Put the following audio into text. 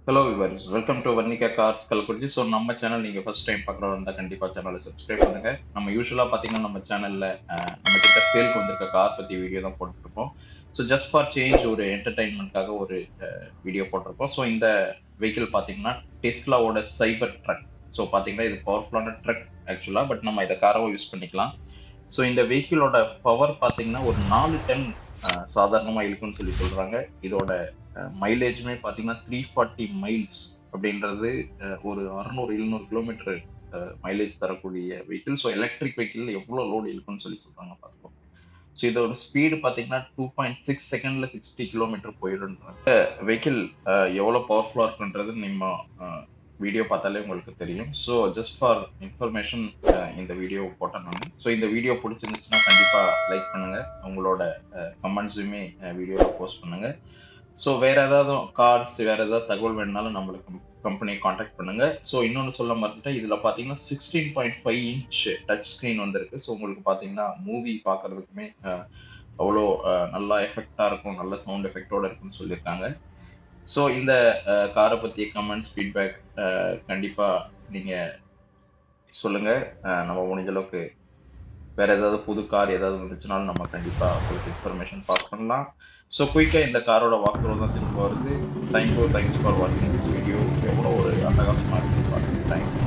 Hello viewers, welcome to Varnika cars Kallakurichi. So நம்ம channel நீங்கள் first time பார்க்குறதா இருந்தால் கண்டிப்பாக சேனலை சப்ஸ்கிரைப் பண்ணுங்க. நம்ம யூஸ்வலாக பார்த்தீங்கன்னா நம்ம சேனலில் நம்ம கிட்ட சேல்க்கு வந்திருக்க கார் பற்றி வீடியோ தான் போட்டுருக்கோம். ஸோ ஜஸ்ட் ஃபார் சேஞ்ச் ஒரு என்டர்டைன்மெண்ட்காக ஒரு வீடியோ போட்டிருக்கோம். ஸோ இந்த வெஹிக்கிள் பார்த்தீங்கன்னா டெஸ்லாவோட சைபர் ட்ரக். ஸோ பார்த்தீங்கன்னா இது பவர்ஃபுல்லான ட்ரக் ஆக்சுவலாக, பட் நம்ம இதை காராகவும் யூஸ் பண்ணிக்கலாம். ஸோ இந்த வெஹிக்கிளோட பவர் பார்த்தீங்கன்னா ஒரு 4 டன் சாதாரணமாக இருக்குன்னு சொல்லி சொல்கிறாங்க. இதோட மைலேஜுமே பார்த்தீங்கன்னா 340 மைல்ஸ் அப்படின்றது ஒரு 600-700 கிலோமீட்டர் மைலேஜ் தரக்கூடிய வெஹிக்கிள். ஸோ எலக்ட்ரிக் வெஹிக்கிள் எவ்வளோ லோடு இருக்குன்னு சொல்லி சொல்றாங்க பார்த்துக்கோங்க. ஸோ இதோட ஸ்பீடு பார்த்தீங்கன்னா 2.6 செகண்ட்ல 60 கிலோமீட்டர் போயிடுன்றாங்க. வெஹிக்கிள் எவ்வளோ பவர்ஃபுல்லாக இருக்குன்றது நம்ம வீடியோ பார்த்தாலே உங்களுக்கு தெரியும். ஸோ ஜஸ்ட் ஃபார் இன்ஃபர்மேஷன் இந்த வீடியோ போட்டேன் நான். ஸோ இந்த வீடியோ பிடிச்சிருந்துச்சுன்னா கண்டிப்பாக லைக் பண்ணுங்க. உங்களோட கமெண்ட்ஸுமே வீடியோவில் போஸ்ட் பண்ணுங்க. ஸோ வேற ஏதாவது கார்ஸ் வேற ஏதாவது தகவல் வேணுனாலும் நம்மளுக்கு கம்பெனியை காண்டாக்ட் பண்ணுங்க. ஸோ இன்னொன்று சொல்ல மறந்துட்டேன், இதில் பார்த்தீங்கன்னா 16.5 இன்ச் டச் ஸ்க்ரீன் வந்திருக்கு. ஸோ உங்களுக்கு பார்த்தீங்கன்னா மூவி பார்க்கறதுக்குமே அவ்வளோ நல்லா எஃபெக்டாக இருக்கும், நல்ல சவுண்ட் எஃபெக்டோட இருக்குன்னு சொல்லியிருக்காங்க. ஸோ இந்த காரை பற்றிய கமெண்ட்ஸ் ஃபீட்பேக் கண்டிப்பாக நீங்கள் சொல்லுங்க. நம்ம முடிஞ்ச அளவுக்கு வேற ஏதாவது புது கார் ஏதாவது வந்துச்சுனாலும் நம்ம கண்டிப்பா உங்களுக்கு இன்ஃபர்மேஷன் பாஸ் பண்ணலாம். ஸோ குயிக்கா இந்த காரோட வாக்குறது தான் திரும்ப வருது. தேங்க்ஸ் ஃபார் வாட்சிங் திஸ் வீடியோ. எவ்வளோ ஒரு அட்டகாசமா இருக்குன்னு பாருங்க. தேங்க்ஸ்.